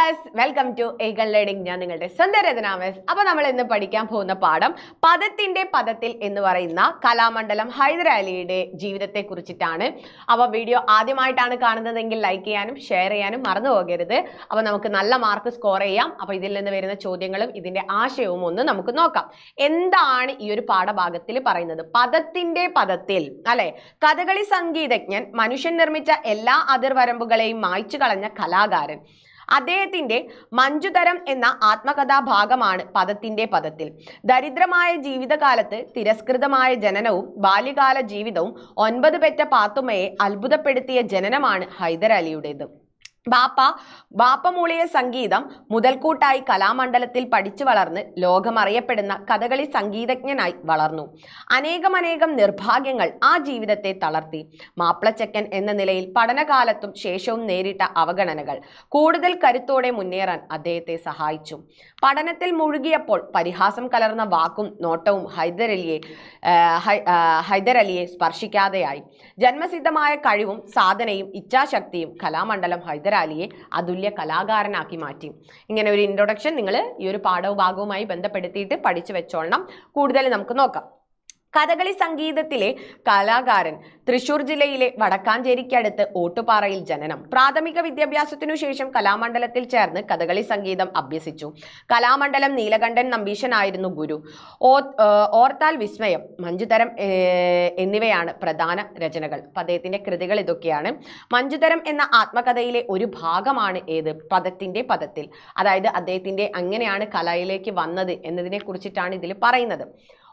Wears, welcome to eagle learning. ഞാൻ നിങ്ങളുടെ സ്വന്തം രചനാമസ്. അപ്പോൾ നമ്മൾ ഇന്ന് പഠിക്കാൻ പോകുന്ന പാഠം പദത്തിന്റെ പദത്തിൽ എന്ന് പറയുന്ന കലാമണ്ഡലം ഹൈദർ അലിയുടെ ജീവിതത്തെ കുറിച്ചിട്ടാണ്. അപ്പോൾ വീഡിയോ ആദ്യമായിട്ടാണ് കാണുന്നതെങ്കിൽ ലൈക്ക് ചെയ്യാനും ഷെയർ ചെയ്യാനും മറന്നു പോകരുത്. അപ്പോൾ നമുക്ക് നല്ല മാർക്ക് സ്കോർ ചെയ്യാം. അപ്പോൾ ഇതിൽ നിന്ന് വരുന്ന ചോദ്യങ്ങളും ഇതിന്റെ ആശയവും ഒന്ന് നമുക്ക് നോക്കാം. എന്താണ് ഈ ഒരു പാഠഭാഗത്തിൽ പറയുന്നത്? പദത്തിന്റെ പദത്തിൽ അല്ലെ, കഥകളി സംഗീതജ്ഞൻ, മനുഷ്യൻ നിർമ്മിച്ച എല്ലാ അതിർവരമ്പുകളെയും മായ്ച്ചു കളഞ്ഞ കലാകാരൻ. അദ്ദേഹത്തിന്റെ മഞ്ജുതരം എന്ന ആത്മകഥാഭാഗമാണ് പദത്തിന്റെ പദത്തിൽ. ദരിദ്രമായ ജീവിതകാലത്ത് തിരസ്കൃതമായ ജനനവും ബാല്യകാല ജീവിതവും 9 പെറ്റ പാത്തുമ്മയെ അത്ഭുതപ്പെടുത്തിയ ജനനമാണ് ഹൈദർ അലിയുടേത്. ബാപ്പ മൂളിയ സംഗീതം മുതൽക്കൂട്ടായി കലാമണ്ഡലത്തിൽ പഠിച്ചു വളർന്ന് ലോകമറിയപ്പെടുന്ന കഥകളി സംഗീതജ്ഞനായി വളർന്നു. അനേകം നിർഭാഗ്യങ്ങൾ ആ ജീവിതത്തെ തളർത്തി. മാപ്പിളച്ചക്കൻ എന്ന നിലയിൽ പഠനകാലത്തും ശേഷവും നേരിട്ട അവഗണനകൾ കൂടുതൽ കരുത്തോടെ മുന്നേറാൻ അദ്ദേഹത്തെ സഹായിച്ചു. പഠനത്തിൽ മുഴുകിയപ്പോൾ പരിഹാസം കലർന്ന വാക്കും നോട്ടവും ഹൈദർ അലിയെ സ്പർശിക്കാതെയായി. ജന്മസിദ്ധമായ കഴിവും സാധനയും ഇച്ഛാശക്തിയും കലാമണ്ഡലം ഹൈദർ അലിയെ അതുല്യ കലാകാരനാക്കി മാറ്റി. ഇങ്ങനെ ഒരു ഇൻട്രൊഡക്ഷൻ നിങ്ങൾ ഈ ഒരു പാഠഭാഗവുമായി ബന്ധപ്പെടുത്തിയിട്ട് പഠിച്ചു വെച്ചോളണം. കൂടുതൽ നമുക്ക് നോക്കാം. കഥകളി സംഗീതത്തിലെ കലാകാരൻ. തൃശൂർ ജില്ലയിലെ വടക്കാഞ്ചേരിക്കടുത്ത് ഓട്ടുപാറയിൽ ജനനം. പ്രാഥമിക വിദ്യാഭ്യാസത്തിനു ശേഷം കലാമണ്ഡലത്തിൽ ചേർന്ന് കഥകളി സംഗീതം അഭ്യസിച്ചു. കലാമണ്ഡലം നീലകണ്ഠൻ നമ്പീശനായിരുന്നു ഗുരു. ഓർത്താൽ വിസ്മയം, മഞ്ജുതരം എന്നിവയാണ് പ്രധാന രചനകൾ. അദ്ദേഹത്തിന്റെ കൃതികൾ ഇതൊക്കെയാണ്. മഞ്ജുതരം എന്ന ആത്മകഥയിലെ ഒരു ഭാഗമാണ് ഏത്? പദത്തിന്റെ പദത്തിൽ. അതായത് അദ്ദേഹത്തിന്റെ അങ്ങനെയാണ് കലയിലേക്ക് വന്നത് എന്നതിനെ കുറിച്ചിട്ടാണ് ഇതിൽ പറയുന്നത്.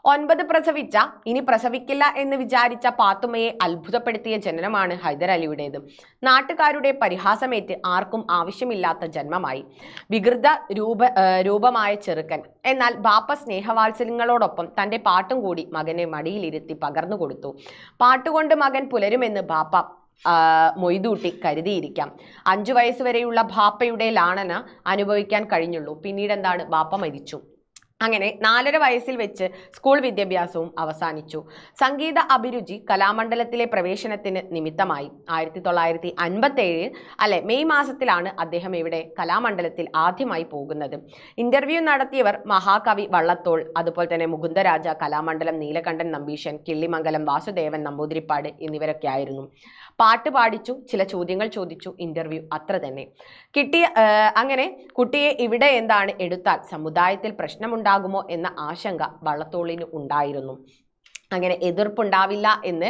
9 പ്രസവിച്ച, ഇനി പ്രസവിക്കില്ല എന്ന് വിചാരിച്ച പാത്തുമ്മയെ അത്ഭുതപ്പെടുത്തിയ ജനനമാണ് ഹൈദർ അലിയുടേത്. നാട്ടുകാരുടെ പരിഹാസമേറ്റ് ആർക്കും ആവശ്യമില്ലാത്ത ജന്മമായി. വികൃത രൂപമായ ചെറുക്കൻ. എന്നാൽ ബാപ്പ സ്നേഹവാത്സല്യങ്ങളോടൊപ്പം തൻ്റെ പാട്ടും കൂടി മകനെ മടിയിലിരുത്തി പകർന്നു കൊടുത്തു. പാട്ടുകൊണ്ട് മകൻ പുലരുമെന്ന് ബാപ്പ മൊയ്തൂട്ടി കരുതിയിരിക്കാം. 5 വയസ്സുവരെയുള്ള ബാപ്പയുടെ ലാളന അനുഭവിക്കാൻ കഴിഞ്ഞുള്ളൂ. പിന്നീട് എന്താണ്? ബാപ്പ മരിച്ചു. അങ്ങനെ 4.5 വയസ്സിൽ വെച്ച് സ്കൂൾ വിദ്യാഭ്യാസവും അവസാനിച്ചു. സംഗീത അഭിരുചി കലാമണ്ഡലത്തിലെ പ്രവേശനത്തിന് നിമിത്തമായി. 1957 മെയ് മാസത്തിലാണ് അദ്ദേഹം ഇവിടെ കലാമണ്ഡലത്തിൽ ആദ്യമായി പോകുന്നത്. ഇന്റർവ്യൂ നടത്തിയവർ മഹാകവി വള്ളത്തോൾ, അതുപോലെ തന്നെ മുകുന്ദരാജ, കലാമണ്ഡലം നീലകണ്ഠൻ നമ്പീശൻ, കിള്ളിമംഗലം വാസുദേവൻ നമ്പൂതിരിപ്പാട് എന്നിവരൊക്കെ ആയിരുന്നു. പാട്ട് പാടിച്ചു, ചില ചോദ്യങ്ങൾ ചോദിച്ചു. ഇന്റർവ്യൂ അത്ര തന്നെ. അങ്ങനെ കുട്ടിയെ ഇവിടെ എന്താണ് എടുത്താൽ സമുദായത്തിൽ പ്രശ്നമുണ്ടാകുമോ എന്ന ആശങ്ക വള്ളത്തോളിന് ഉണ്ടായിരുന്നു. അങ്ങനെ എതിർപ്പുണ്ടാവില്ല എന്ന്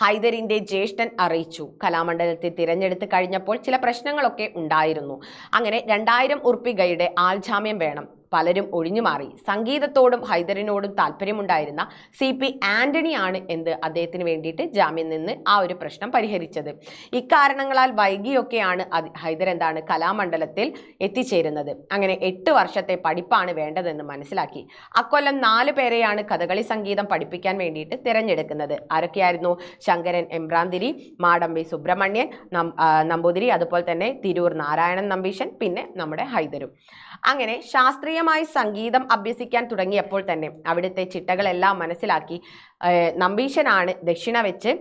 ഹൈദരിന്റെ ജ്യേഷ്ഠൻ അറിയിച്ചു. കലാമണ്ഡലത്തിൽ തിരഞ്ഞെടുത്ത് കഴിഞ്ഞപ്പോൾ ചില പ്രശ്നങ്ങളൊക്കെ ഉണ്ടായിരുന്നു. അങ്ങനെ 2000 ഉറുപ്പികയുടെ ആൾജാമ്യം വേണം. പലരും ഒഴിഞ്ഞുമാറി. സംഗീതത്തോടും ഹൈദറിനോടും താല്പര്യമുണ്ടായിരുന്ന CP ആന്റണിയാണ് അദ്ദേഹത്തിന് വേണ്ടിയിട്ട് ജാമ്യം നിന്ന് ആ ഒരു പ്രശ്നം പരിഹരിച്ചത്. ഇക്കാരണങ്ങളാൽ വൈകിയൊക്കെയാണ് ഹൈദർ കലാമണ്ഡലത്തിൽ എത്തിച്ചേരുന്നത്. അങ്ങനെ 8 വർഷത്തെ പഠിപ്പാണ് വേണ്ടതെന്ന് മനസ്സിലാക്കി. അക്കൊല്ലം 4 പേരെയാണ് കഥകളി സംഗീതം പഠിപ്പിക്കാൻ വേണ്ടിയിട്ട് തിരഞ്ഞെടുക്കുന്നത്. ആരൊക്കെയായിരുന്നു? ശങ്കരൻ എമ്പ്രാന്തിരി, മാടമ്പി സുബ്രഹ്മണ്യൻ നമ്പൂതിരി, അതുപോലെ തന്നെ തിരൂർ നാരായണൻ നമ്പീശൻ, പിന്നെ നമ്മുടെ ഹൈദരും. അങ്ങനെ ശാസ്ത്രീയമായി സംഗീതം അഭ്യസിക്കാൻ തുടങ്ങിയപ്പോൾ തന്നെ അവിടുത്തെ ചിട്ടകളെല്ലാം മനസ്സിലാക്കി. നമ്പീശനാണ് ദക്ഷിണ വെച്ച്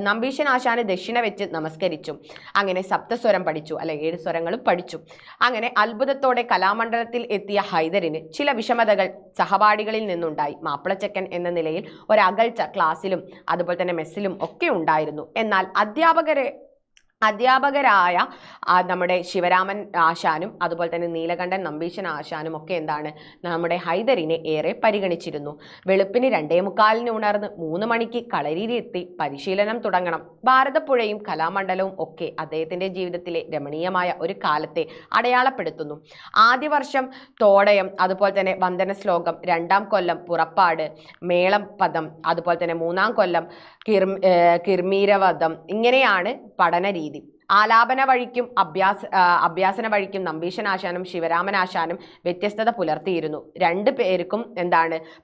നമ്പീശൻ ആശാന് ദക്ഷിണ വെച്ച് നമസ്കരിച്ചു. അങ്ങനെ സപ്തസ്വരം പഠിച്ചു, 7 സ്വരങ്ങളും പഠിച്ചു. അങ്ങനെ അത്ഭുതത്തോടെ കലാമണ്ഡലത്തിൽ എത്തിയ ഹൈദറിന് ചില വിഷമതകൾ സഹപാഠികളിൽ നിന്നുണ്ടായി. മാപ്പിളച്ചക്കൻ എന്ന നിലയിൽ ഒരകൽച്ച ക്ലാസ്സിലും അതുപോലെ തന്നെ മെസ്സിലും ഒക്കെ ഉണ്ടായിരുന്നു. എന്നാൽ അധ്യാപകരായ നമ്മുടെ ശിവരാമൻ ആശാനും അതുപോലെ തന്നെ നീലകണ്ഠൻ നമ്പീശൻ ആശാനും ഒക്കെ നമ്മുടെ ഹൈദറിനെ ഏറെ പരിഗണിച്ചിരുന്നു. വെളുപ്പിന് 2:45 ഉണർന്ന് 3 മണിക്ക് കളരിയിലെത്തി പരിശീലനം തുടങ്ങണം. ഭാരതപ്പുഴയും കലാമണ്ഡലവും ഒക്കെ അദ്ദേഹത്തിന്റെ ജീവിതത്തിലെ രമണീയമായ ഒരു കാലത്തെ അടയാളപ്പെടുത്തുന്നു. ആദ്യ വർഷം തോടയം, അതുപോലെ തന്നെ വന്ദന ശ്ലോകം, 2ാം കൊല്ലം പുറപ്പാട്, മേളം പദം, അതുപോലെ തന്നെ 3ാം കൊല്ലം കിർമീരവധം. ഇങ്ങനെയാണ് പഠന രീതി. ആലാപന വഴിക്കും അഭ്യാസന വഴിക്കും നമ്പീശനാശാനും ശിവരാമനാശാനും വ്യത്യസ്തത പുലർത്തിയിരുന്നു. 2 പേർക്കും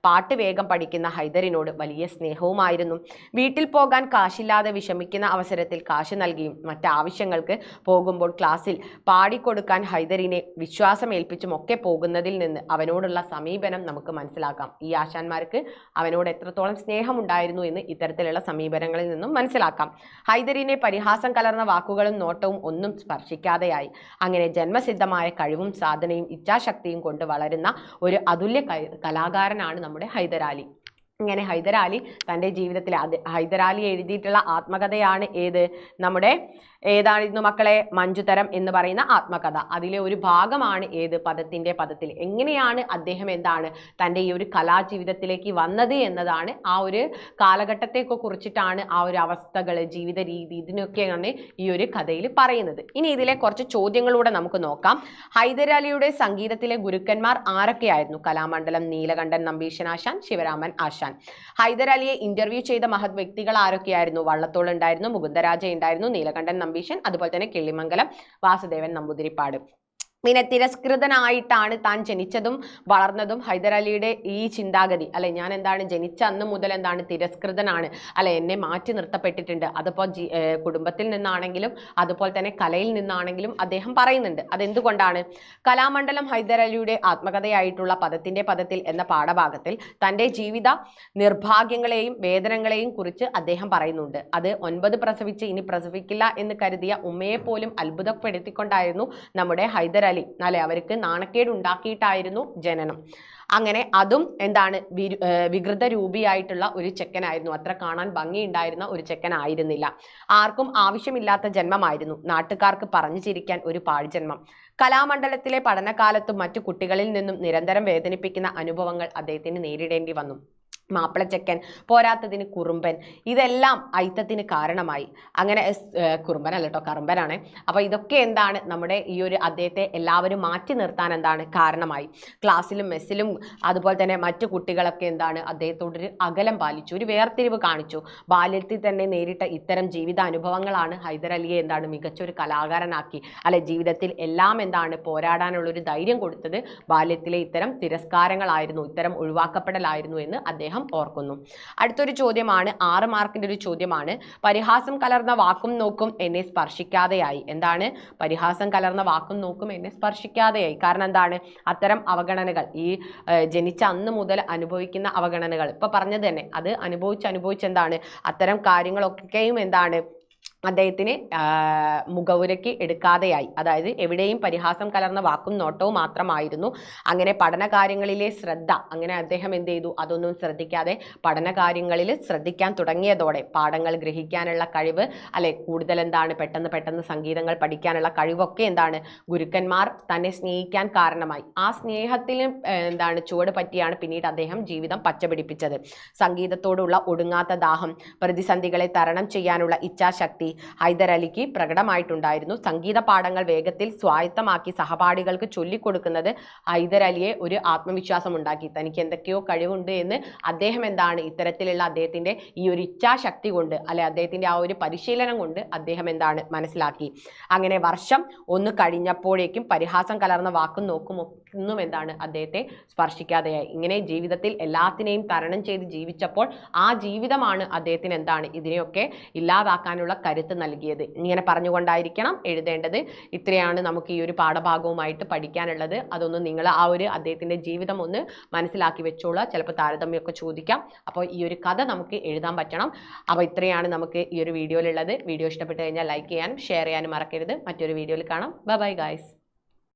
പാട്ട് വേഗം പഠിക്കുന്ന ഹൈദറിനോട് വലിയ സ്നേഹവുമായിരുന്നു. വീട്ടിൽ പോകാൻ കാശില്ലാതെ വിഷമിക്കുന്ന അവസരത്തിൽ കാശ് നൽകിയും മറ്റാവശ്യങ്ങൾക്ക് പോകുമ്പോൾ ക്ലാസ്സിൽ പാടിക്കൊടുക്കാൻ ഹൈദറിനെ വിശ്വാസമേൽപ്പിച്ചും ഒക്കെ പോകുന്നതിൽ നിന്ന് അവനോടുള്ള സമീപനം നമുക്ക് മനസ്സിലാക്കാം. ഈ ആശാന്മാർക്ക് അവനോട് എത്രത്തോളം സ്നേഹമുണ്ടായിരുന്നു എന്ന് ഇത്തരത്തിലുള്ള സമീപനങ്ങളിൽ നിന്നും മനസ്സിലാക്കാം. ഹൈദറിനെ പരിഹാസം കലർന്ന വാക്കുകളും വാക്കുകളും നോട്ടവും ഒന്നും സ്പർശിക്കാതെയായി. അങ്ങനെ ജന്മസിദ്ധമായ കഴിവും സാധനയും ഇച്ഛാശക്തിയും കൊണ്ട് വളരുന്ന ഒരു അതുല്യ കലാകാരനാണ് നമ്മുടെ ഹൈദരാലി. ഇങ്ങനെ ഹൈദരാലി തൻ്റെ ജീവിതത്തിൽ ഹൈദരാലി എഴുതിയിട്ടുള്ള ആത്മകഥയാണ് ഏത്, നമ്മുടെ ഏതായിരുന്നു മക്കളെ, മഞ്ജുതരം എന്ന് പറയുന്ന ആത്മകഥ. അതിലെ ഒരു ഭാഗമാണ് ഏത്, പദത്തിന്റെ പദത്തിൽ. എങ്ങനെയാണ് അദ്ദേഹം എന്താണ് തൻ്റെ ഈ ഒരു കലാജീവിതത്തിലേക്ക് വന്നത് എന്നതാണ്, ആ ഒരു കാലഘട്ടത്തെയൊക്കെ കുറിച്ചിട്ടാണ്, ആ ഒരു അവസ്ഥകൾ, ജീവിത രീതി, ഇതിനൊക്കെയാണ് ഈ ഒരു കഥയിൽ പറയുന്നത്. ഇനി ഇതിലെ കുറച്ച് ചോദ്യങ്ങളൂടെ നമുക്ക് നോക്കാം. ഹൈദരാലിയുടെ സംഗീതത്തിലെ ഗുരുക്കന്മാർ ആരൊക്കെയായിരുന്നു? കലാമണ്ഡലം നീലകണ്ഠൻ നമ്പീശൻ ആശാൻ, ശിവരാമൻ ആശാൻ. ഹൈദരാലിയെ ഇന്റർവ്യൂ ചെയ്ത മഹത് വ്യക്തികൾ ആരൊക്കെയായിരുന്നു? വള്ളത്തോൾ ഉണ്ടായിരുന്നു, മുകുന്ദരാജ ഉണ്ടായിരുന്നു, നീലകണ്ഠൻ നമ്പീശൻ, അതുപോലെ തന്നെ കിള്ളിമംഗലം വാസുദേവൻ നമ്പൂതിരിപ്പാട്. പിന്നെ തിരസ്കൃതനായിട്ടാണ് താൻ ജനിച്ചതും വളർന്നതും. ഹൈദരാലിയുടെ ഈ ചിന്താഗതി, അല്ലെ, ഞാൻ എന്താണ് ജനിച്ച അന്ന് മുതൽ എന്താണ് തിരസ്കൃതനാണ്, അല്ലെ, എന്നെ മാറ്റി നിർത്തപ്പെട്ടിട്ടുണ്ട്. അതിപ്പോൾ കുടുംബത്തിൽ നിന്നാണെങ്കിലും അതുപോലെ തന്നെ കലയിൽ നിന്നാണെങ്കിലും അദ്ദേഹം പറയുന്നുണ്ട്. അതെന്തുകൊണ്ടാണ്? കലാമണ്ഡലം ഹൈദരാലിയുടെ ആത്മകഥയായിട്ടുള്ള പദത്തിന്റെ പദത്തിൽ എന്ന പാഠഭാഗത്തിൽ തൻ്റെ ജീവിത നിർഭാഗ്യങ്ങളെയും വേദനകളെയും കുറിച്ച് അദ്ദേഹം പറയുന്നുണ്ട്. അത് 9 പ്രസവിച്ച് ഇനി പ്രസവിക്കില്ല എന്ന് കരുതിയ ഉമ്മയെ പോലും അത്ഭുതപ്പെടുത്തിക്കൊണ്ടായിരുന്നു നമ്മുടെ ഹൈദരാലി, അല്ലെ, അവർക്ക് നാണക്കേട് ഉണ്ടാക്കിയിട്ടായിരുന്നു ജനനം. അങ്ങനെ അതും എന്താണ് വികൃത രൂപിയായിട്ടുള്ള ഒരു ചെക്കനായിരുന്നു. അത്ര കാണാൻ ഭംഗിയുണ്ടായിരുന്ന ഒരു ചെക്കനായിരുന്നില്ല. ആർക്കും ആവശ്യമില്ലാത്ത ജന്മമായിരുന്നു. നാട്ടുകാർക്ക് പറഞ്ഞു ചിരിക്കാൻ ഒരു പാഴ്ജന്മം. കലാമണ്ഡലത്തിലെ പഠനകാലത്തും മറ്റു കുട്ടികളിൽ നിന്നും നിരന്തരം വേദനിപ്പിക്കുന്ന അനുഭവങ്ങൾ അദ്ദേഹത്തിന് നേരിടേണ്ടി വന്നു. മാപ്പിളച്ചക്കൻ, പോരാത്തതിന് കുറുമ്പൻ, ഇതെല്ലാം ഐത്തത്തിന് കാരണമായി. അങ്ങനെ കുറുമ്പനല്ല കേട്ടോ, കറുമ്പനാണ്. അപ്പോൾ ഇതൊക്കെ എന്താണ് നമ്മുടെ ഈ ഒരു അദ്ദേഹത്തെ എല്ലാവരും മാറ്റി നിർത്താൻ എന്താണ് കാരണമായി. ക്ലാസ്സിലും മെസ്സിലും അതുപോലെ തന്നെ മറ്റു കുട്ടികളൊക്കെ എന്താണ് അദ്ദേഹത്തോടൊരു അകലം പാലിച്ചു, ഒരു വേർതിരിവ് കാണിച്ചു. ബാല്യത്തിൽ തന്നെ നേരിട്ട ഇത്തരം ജീവിതാനുഭവങ്ങളാണ് ഹൈദരാലിയെ എന്താണ് മികച്ചൊരു കലാകാരനാക്കി, അല്ലെ, ജീവിതത്തിൽ എല്ലാം എന്താണ് പോരാടാനുള്ളൊരു ധൈര്യം കൊടുത്തത് ബാല്യത്തിലെ ഇത്തരം തിരസ്കാരങ്ങളായിരുന്നു, ഇത്തരം ഒഴിവാക്കപ്പെടലായിരുന്നു എന്ന് അദ്ദേഹം ഓർക്കുന്നു. അടുത്തൊരു ചോദ്യമാണ്, 6 മാർക്കിന്റെ ഒരു ചോദ്യമാണ്. പരിഹാസം കലർന്ന വാക്കും നോക്കും എന്നെ സ്പർശിക്കാതെയായി. എന്താണ് പരിഹാസം കലർന്ന വാക്കും നോക്കും എന്നെ സ്പർശിക്കാതെയായി? കാരണം എന്താണ്? അത്തരം അവഗണനകൾ, ഈ ജനിച്ച അന്ന് മുതൽ അനുഭവിക്കുന്ന അവഗണനകൾ, ഇപ്പൊ പറഞ്ഞത് തന്നെ, അത് അനുഭവിച്ച് എന്താണ് അത്തരം കാര്യങ്ങളൊക്കെയും എന്താണ് അദ്ദേഹത്തിന് മുഖവുരയ്ക്ക് എടുക്കാതെയായി. അതായത് എവിടെയും പരിഹാസം കലർന്ന വാക്കും നോട്ടവും മാത്രമായിരുന്നു. അങ്ങനെ പഠനകാര്യങ്ങളിലെ ശ്രദ്ധ, അങ്ങനെ അദ്ദേഹം എന്ത് ചെയ്തു, അതൊന്നും ശ്രദ്ധിക്കാതെ പഠനകാര്യങ്ങളിൽ ശ്രദ്ധിക്കാൻ തുടങ്ങിയതോടെ പാഠങ്ങൾ ഗ്രഹിക്കാനുള്ള കഴിവ്, അല്ലെ, കൂടുതൽ എന്താണ് പെട്ടെന്ന് സംഗീതങ്ങൾ പഠിക്കാനുള്ള കഴിവൊക്കെ എന്താണ് ഗുരുക്കന്മാർ തന്നെ സ്നേഹിക്കാൻ കാരണമായി. ആ സ്നേഹത്തിലും എന്താണ് ചുവട് പറ്റിയാണ് പിന്നീട് അദ്ദേഹം ജീവിതം പച്ചപിടിപ്പിച്ചത്. സംഗീതത്തോടുള്ള ഒടുങ്ങാത്ത ദാഹം, പ്രതിസന്ധികളെ തരണം ചെയ്യാനുള്ള ഇച്ഛാശക്തി ഹൈദരാലിക്ക് പ്രകടമായിട്ടുണ്ടായിരുന്നു. സംഗീത പാഠങ്ങൾ വേഗത്തിൽ സ്വായത്തമാക്കി സഹപാഠികൾക്ക് ചൊല്ലിക്കൊടുക്കുന്നത് ഹൈദരാലിയെ ഒരു ആത്മവിശ്വാസം ഉണ്ടാക്കി. തനിക്ക് എന്തൊക്കെയോ കഴിവുണ്ട് എന്ന് അദ്ദേഹം എന്താണ് ഇത്തരത്തിലുള്ള അദ്ദേഹത്തിന്റെ ഈ ഒരു ഇച്ഛാശക്തി കൊണ്ട്, അല്ലെ, അദ്ദേഹത്തിന്റെ ആ ഒരു പരിശീലനം കൊണ്ട് അദ്ദേഹം എന്താണ് മനസ്സിലാക്കി. അങ്ങനെ വർഷം 1 കഴിഞ്ഞപ്പോഴേക്കും പരിഹാസം കലർന്ന വാക്കും നോക്കും ഒന്നും എന്താണ് അദ്ദേഹത്തെ സ്പർശിക്കാതെയായി. ഇങ്ങനെ ജീവിതത്തിൽ എല്ലാത്തിനെയും തരണം ചെയ്ത് ജീവിച്ചപ്പോൾ ആ ജീവിതമാണ് അദ്ദേഹത്തിന് എന്താണ് ഇതിനെയൊക്കെ ഇല്ലാതാക്കാനുള്ള കരുത്ത് നൽകിയത്. ഇങ്ങനെ പറഞ്ഞുകൊണ്ടായിരിക്കണം എഴുതേണ്ടത്. ഇത്രയാണ് നമുക്ക് ഈ ഒരു പാഠഭാഗവുമായിട്ട് പഠിക്കാനുള്ളത്. അതൊന്ന് നിങ്ങൾ ആ ഒരു അദ്ദേഹത്തിന്റെ ജീവിതം ഒന്ന് മനസ്സിലാക്കി വെച്ചോളുക. ചിലപ്പോൾ താരതമ്യമൊക്കെ ചോദിക്കാം. അപ്പോൾ ഈ ഒരു കഥ നമുക്ക് എഴുതാൻ പറ്റണം. അപ്പോൾ ഇത്രയാണ് നമുക്ക് ഈ ഒരു വീഡിയോയിലുള്ളത്. വീഡിയോ ഇഷ്ടപ്പെട്ട് കഴിഞ്ഞാൽ ലൈക്ക് ചെയ്യാനും ഷെയർ ചെയ്യാനും മറക്കരുത്. മറ്റൊരു വീഡിയോയിൽ കാണാം. Bye bye guys.